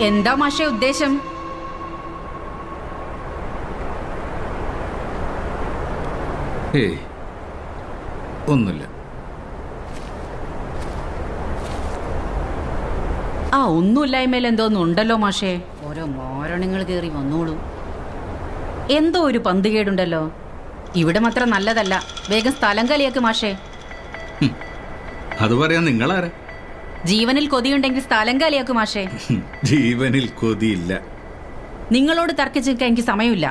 എന്താ മാഷേ ഉദ്ദേശം? ഒന്നുമില്ല. ആ ഒന്നുമില്ലായ്മയിൽ എന്തോന്നുണ്ടല്ലോ മാഷേ. ഓരോ മോരണങ്ങൾ കയറി വന്നോളൂ. എന്തോ ഒരു പന്തുകേടുണ്ടല്ലോ. ഇവിടെ മാത്രം നല്ലതല്ല. വേഗം സ്ഥലം കലിയാക്ക് മാഷേ. അത് പറയാൻ നിങ്ങളാരാ? ജീവനിൽ കൊതിയുണ്ടെങ്കിൽ സ്ഥലം കാലിയാക്കും മാഷേ. ജീവനിൽ കൊതിയില്ല. നിങ്ങളോട് തർക്കിച്ച് നിൽക്കാൻ എനിക്ക് സമയമില്ല.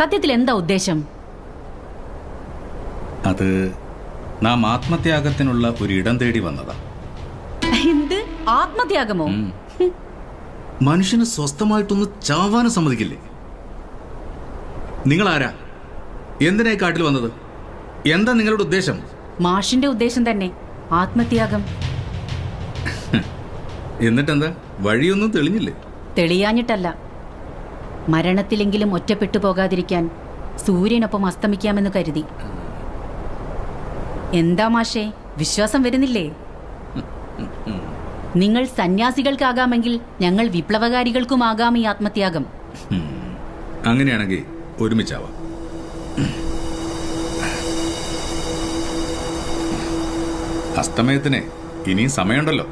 സത്യത്തിൽ എന്താ ഉദ്ദേശം? അത് നാം ആത്മത്യാഗത്തിനുള്ള ഒരു ഇടം തേടി വന്നതാ. എന്ത് ആത്മത്യാഗമോ? മനുഷ്യന് സ്വസ്ഥമായിട്ടൊന്ന് ചാവാനും സമ്മതിക്കില്ലേ? നിങ്ങളാരാ? എന്തിനായി കാട്ടിൽ വന്നത്? എന്താ നിങ്ങളുടെ ഉദ്ദേശം? മാഷിന്റെ ഉദ്ദേശം തന്നെ ആത്മത്യാഗം. എന്നിട്ടെന്താ, വഴിയൊന്നും തെളിഞ്ഞില്ലേ? തെളിയാഞ്ഞിട്ടല്ല, മരണത്തിലെങ്കിലും ഒറ്റപ്പെട്ടു പോകാതിരിക്കാൻ സൂര്യനൊപ്പം അസ്തമിക്കാമെന്ന് കരുതി. എന്താ മാഷേ, വിശ്വാസം വരുന്നില്ലേ? നിങ്ങൾ സന്യാസികൾക്കാകാമെങ്കിൽ ഞങ്ങൾ വിപ്ലവകാരികൾക്കുമാകാം ഈ ആത്മത്യാഗം. അങ്ങനെയാണെങ്കിൽ ഒരുമിച്ചാവാം. അസ്തമയത്തിന് ഇനിയും സമയമുണ്ടല്ലോ.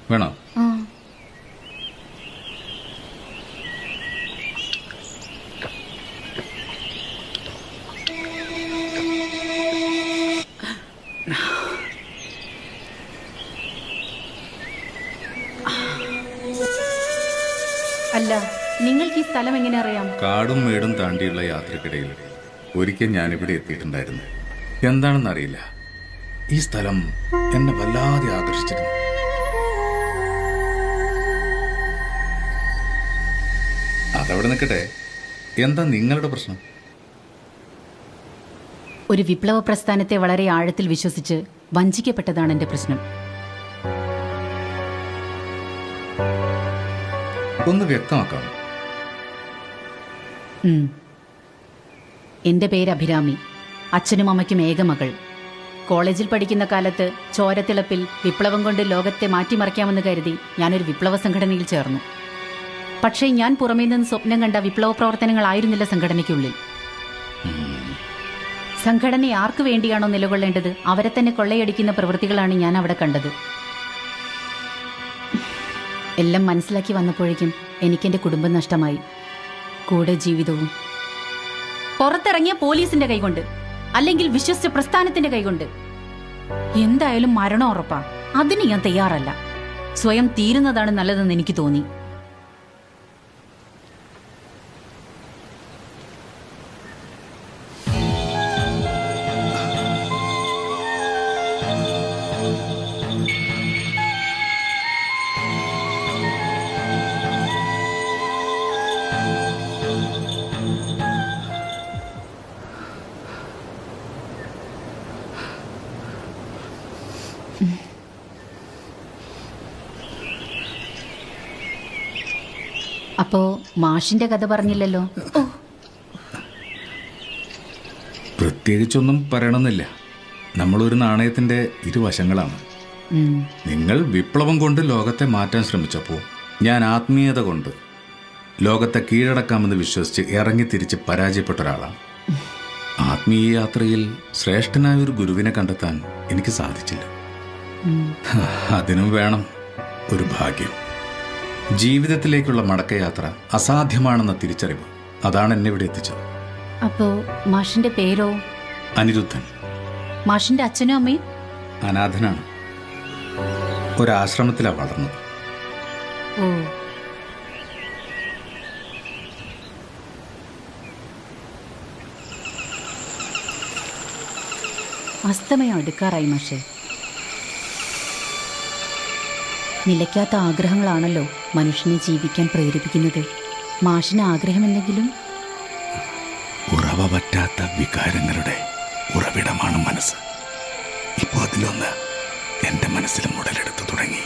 വേണോ? അല്ല, നിങ്ങൾക്ക് ഈ സ്ഥലം എങ്ങനെ അറിയാം? കാടും മേടും താണ്ടിയുള്ള യാത്രക്കിടയിൽ ഒരിക്കൽ ഞാനിവിടെ എത്തിയിട്ടുണ്ടായിരുന്നു. എന്താണെന്നറിയില്ല, ഈ സ്ഥലം എന്നെ വല്ലാതെ ആകർഷിച്ചിരുന്നു. അതവിടെ നിൽക്കട്ടെ, എന്താ നിങ്ങളുടെ പ്രശ്നം? ഒരു വിപ്ലവ പ്രസ്ഥാനത്തെ വളരെ ആഴത്തിൽ വിശ്വസിച്ച് വഞ്ചിക്കപ്പെട്ടതാണ് എന്റെ പ്രശ്നം. ഒന്ന് വ്യക്തമാക്കാം. എന്റെ പേര് അഭിരാമി. അച്ഛനും അമ്മയ്ക്കും ഏകമകൾ. കോളേജിൽ പഠിക്കുന്ന കാലത്ത് ചോരത്തിളപ്പിൽ വിപ്ലവം കൊണ്ട് ലോകത്തെ മാറ്റിമറിക്കാമെന്ന് കരുതി ഞാനൊരു വിപ്ലവ സംഘടനയിൽ ചേർന്നു. പക്ഷേ ഞാൻ പുറമേ നിന്ന് സ്വപ്നം കണ്ട വിപ്ലവ പ്രവർത്തനങ്ങളായിരുന്നില്ല സംഘടനയ്ക്കുള്ളിൽ. സംഘടന ആർക്കു വേണ്ടിയാണോ നിലകൊള്ളേണ്ടത് അവരെ തന്നെ കൊള്ളയടിക്കുന്ന പ്രവൃത്തികളാണ് ഞാൻ അവിടെ കണ്ടത്. എല്ലാം മനസ്സിലാക്കി വന്നപ്പോഴേക്കും എനിക്കെന്റെ കുടുംബം നഷ്ടമായി, കൂടെ ജീവിതവും. പുറത്തിറങ്ങിയ പോലീസിന്റെ കൈകൊണ്ട്, അല്ലെങ്കിൽ വിശ്വസിച്ച പ്രസ്ഥാനത്തിന്റെ കൈകൊണ്ട്. എന്തായാലും മരണം ഉറപ്പാ. അതിന് ഞാൻ തയ്യാറല്ല. സ്വയം തീരുന്നതാണ് നല്ലതെന്ന് എനിക്ക് തോന്നി. അപ്പോ മാഷിന്റെ കഥ പറഞ്ഞില്ലല്ലോ. പ്രത്യേകിച്ചൊന്നും പറയണമെന്നില്ല. നമ്മളൊരു നാണയത്തിന്റെ ഇരുവശങ്ങളാണ്. നിങ്ങൾ വിപ്ലവം കൊണ്ട് ലോകത്തെ മാറ്റാൻ ശ്രമിച്ചപ്പോൾ ഞാൻ ആത്മീയത കൊണ്ട് ലോകത്തെ കീഴടക്കാമെന്ന് വിശ്വസിച്ച് ഇറങ്ങി തിരിച്ച് പരാജയപ്പെട്ട ഒരാളാണ്. ആത്മീയ യാത്രയിൽ ശ്രേഷ്ഠനായ ഒരു ഗുരുവിനെ കണ്ടെത്താൻ എനിക്ക് സാധിച്ചില്ല. അതിനും വേണം ഒരു ഭാഗ്യം. ജീവിതത്തിലേക്കുള്ള മടക്കയാത്ര അസാധ്യമാണെന്ന തിരിച്ചറിവ്, അതാണ് എന്നെ ഇവിടെ എത്തിച്ചത്. അപ്പോ മാഷിന്റെ പേരോ? അനിരുദ്ധൻ. മാഷിന്റെ അച്ഛനും അമ്മയും? അനാഥനാണ്. ഒരാശ്രമത്തിലാണ് വളർന്നത്. ഓ, അസ്തമയം അടുക്കാറായി മാഷേ. നിലയ്ക്കാത്ത ആഗ്രഹങ്ങളാണല്ലോ മനുഷ്യനെ ജീവിക്കാൻ പ്രേരിപ്പിക്കുന്നത്. മാഷിന് ആഗ്രഹമെന്തെങ്കിലും? ഉറവ പറ്റാത്ത വികാരങ്ങളുടെ ഉറവിടമാണ് മനസ്സ്. ഇപ്പോൾ അതിലൊന്ന് എൻ്റെ മനസ്സിലും ഉടലെടുത്തു തുടങ്ങി.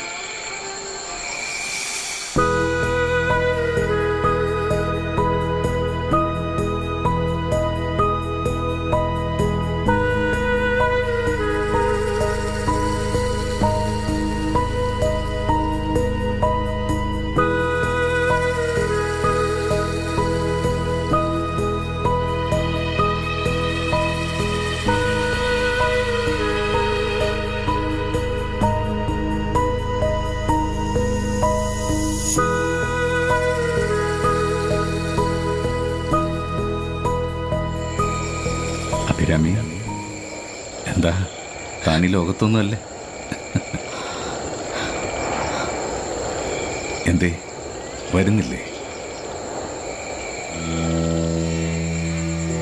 അഭിരാമി, എന്താ താനീ ലോകത്തൊന്നുമല്ലേ? എന്തേ വരുന്നില്ലേ?